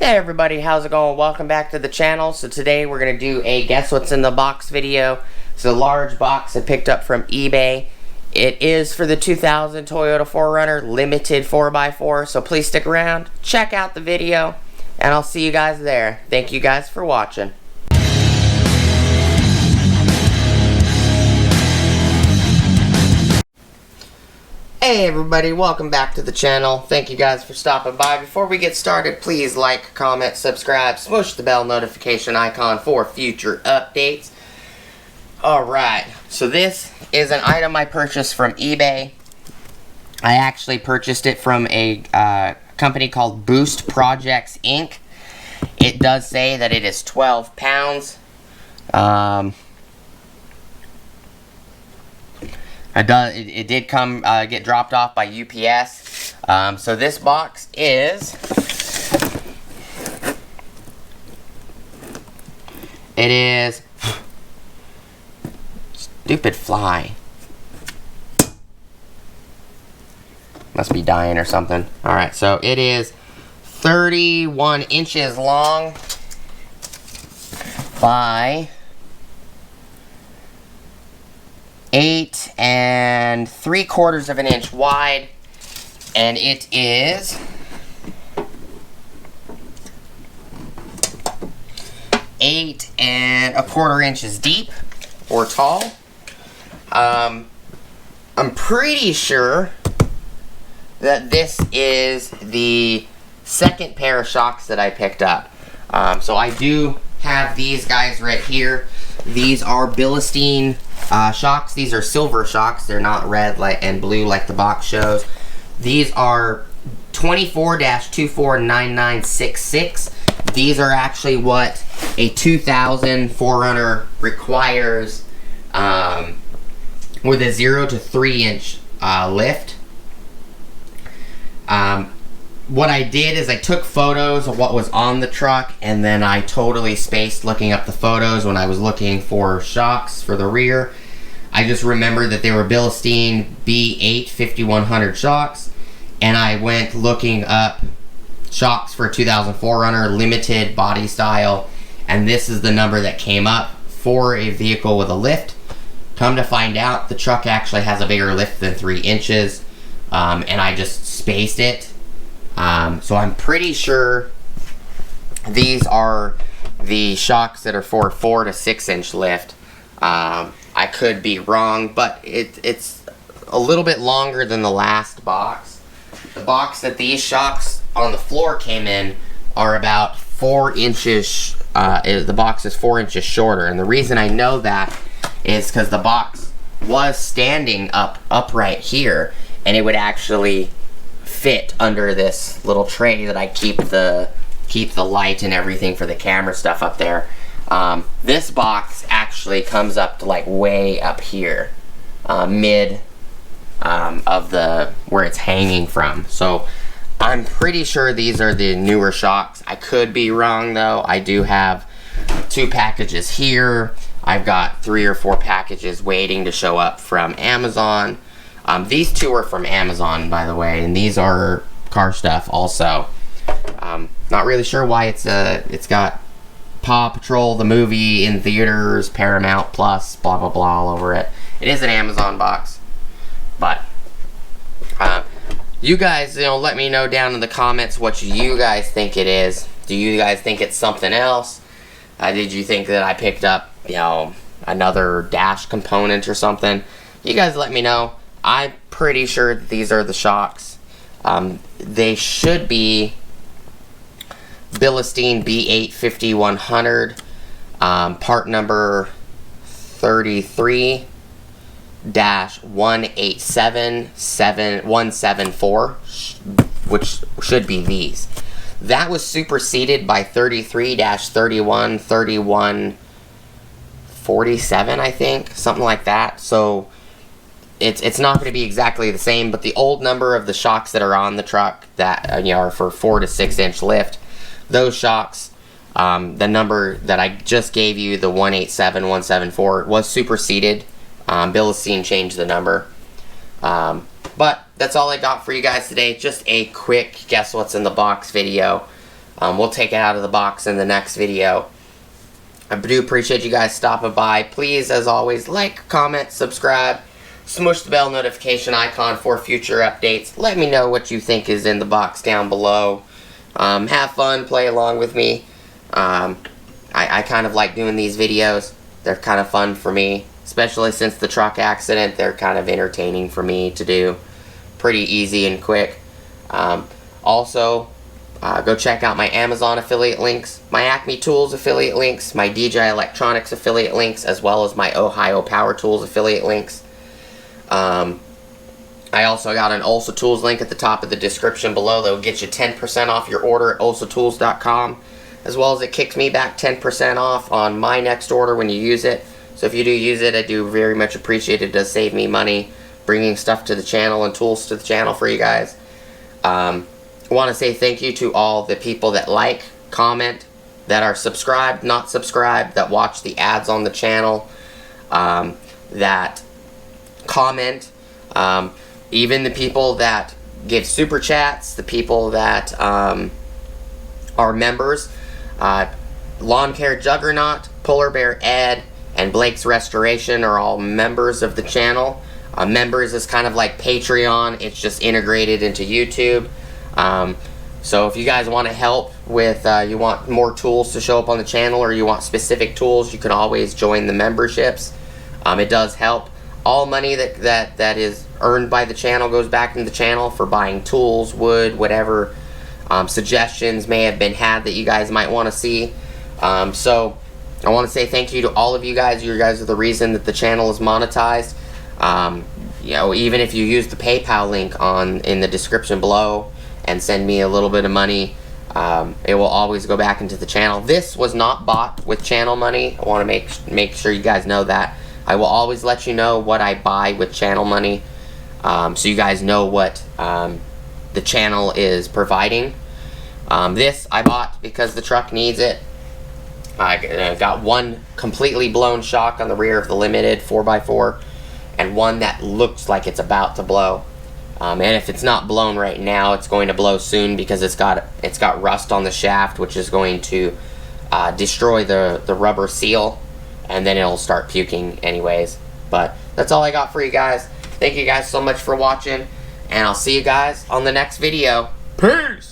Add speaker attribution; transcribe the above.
Speaker 1: Hey everybody, how's it going? Welcome back to the channel. So today we're going to do a guess what's in the box video. It's a large box I picked up from eBay. It is for the 2000 Toyota 4Runner limited 4x4, so please stick around, check out the video, and I'll see you guys there. Thank you guys for watching. Hey everybody, welcome back to the channel. Thank you guys for stopping by. Before we get started, please like, comment, subscribe, smush the bell notification icon for future updates. Alright, so this is an item I purchased from eBay. I actually purchased it from a company called Boost Projects Inc. It does say that it is 12 pounds. It did come get dropped off by UPS. So this box is stupid fly. Must be dying or something. Alright, so it is 31 inches long by 8 3/4 of an inch wide, and it is 8 1/4 inches deep or tall. I'm pretty sure that this is the second pair of shocks that I picked up. So I do have these guys right here. These are Bilstein shocks. These are silver shocks. They're not red and blue like the box shows. These are 24-249966. These are actually what a 2000 4Runner requires with a 0 to 3 inch lift. What I did is I took photos of what was on the truck, and then I totally spaced looking up the photos when I was looking for shocks for the rear. I just remembered that they were Bilstein B8 5100 shocks, and I went looking up shocks for 2000 4Runner limited body style, and this is the number that came up for a vehicle with a lift. Come to find out, the truck actually has a bigger lift than 3 inches, and I just spaced it. So I'm pretty sure these are the shocks that are for 4 to 6 inch lift. I could be wrong, but it's a little bit longer than the last box. The box that these shocks on the floor came in are about 4 inches, the box is 4 inches shorter, and the reason I know that is because the box was standing upright here, and it would actually fit under this little tray that I keep the light and everything for the camera stuff up there. This box actually comes up to like way up here, mid of the where it's hanging from. So I'm pretty sure these are the newer shocks. I could be wrong though. I do have 2 packages here. I've got 3 or 4 packages waiting to show up from Amazon. These 2 are from Amazon, by the way, and these are car stuff also. Not really sure why it's got Paw Patrol the movie in theaters, Paramount Plus, blah blah blah all over it. It is an Amazon box, but you guys, let me know down in the comments what you guys think it is. Do you guys think it's something else? Did you think that I picked up, another dash component or something? You guys let me know. I'm pretty sure that these are the shocks. They should be Bilstein B8 5100, part number 33-187774, which should be these. That was superseded by 33-31-3147, I think, something like that. So it's not going to be exactly the same, but the old number of the shocks that are on the truck that are for 4 to 6 inch lift, those shocks, the number that I just gave you, the 187174, was superseded. Bilstein changed the number. But that's all I got for you guys today. Just a quick guess what's in the box video. We'll take it out of the box in the next video. I do appreciate you guys stopping by. Please, as always, like, comment, subscribe, smush the bell notification icon for future updates. Let me know what you think is in the box down below. Have fun, play along with me. I kind of like doing these videos. They're kind of fun for me, especially since the truck accident. They're kind of entertaining for me to do. Pretty easy and quick. Also, go check out my Amazon affiliate links, my Acme Tools affiliate links, my DJI Electronics affiliate links, as well as my Ohio Power Tools affiliate links. I also got an Ulsa Tools link at the top of the description below that will get you 10% off your order at ulsatools.com, as well as it kicks me back 10% off on my next order when you use it. So if you do use it, I do very much appreciate it. It does save me money bringing stuff to the channel and tools to the channel for you guys. I want to say thank you to all the people that like, comment, that are subscribed, not subscribed, that watch the ads on the channel, that comment, even the people that give super chats, the people that are members. Lawn Care Juggernaut, Polar Bear Ed, and Blake's Restoration are all members of the channel. Members is kind of like Patreon. It's just integrated into YouTube. So if you guys want to help with, you want more tools to show up on the channel, or you want specific tools, you can always join the memberships. It does help. All money that is earned by the channel goes back into the channel for buying tools, wood, whatever suggestions may have been had that you guys might want to see. So I want to say thank you to all of you guys. You guys are the reason that the channel is monetized. You know, even if you use the PayPal link in the description below and send me a little bit of money, it will always go back into the channel. This was not bought with channel money. I want to make sure you guys know that. I will always let you know what I buy with channel money, so you guys know what the channel is providing. This I bought because the truck needs it. I got one completely blown shock on the rear of the Limited 4x4, and one that looks like it's about to blow. And if it's not blown right now, it's going to blow soon, because it's got rust on the shaft, which is going to destroy the rubber seal, and then it'll start puking anyways. But that's all I got for you guys. Thank you guys so much for watching, and I'll see you guys on the next video. Peace!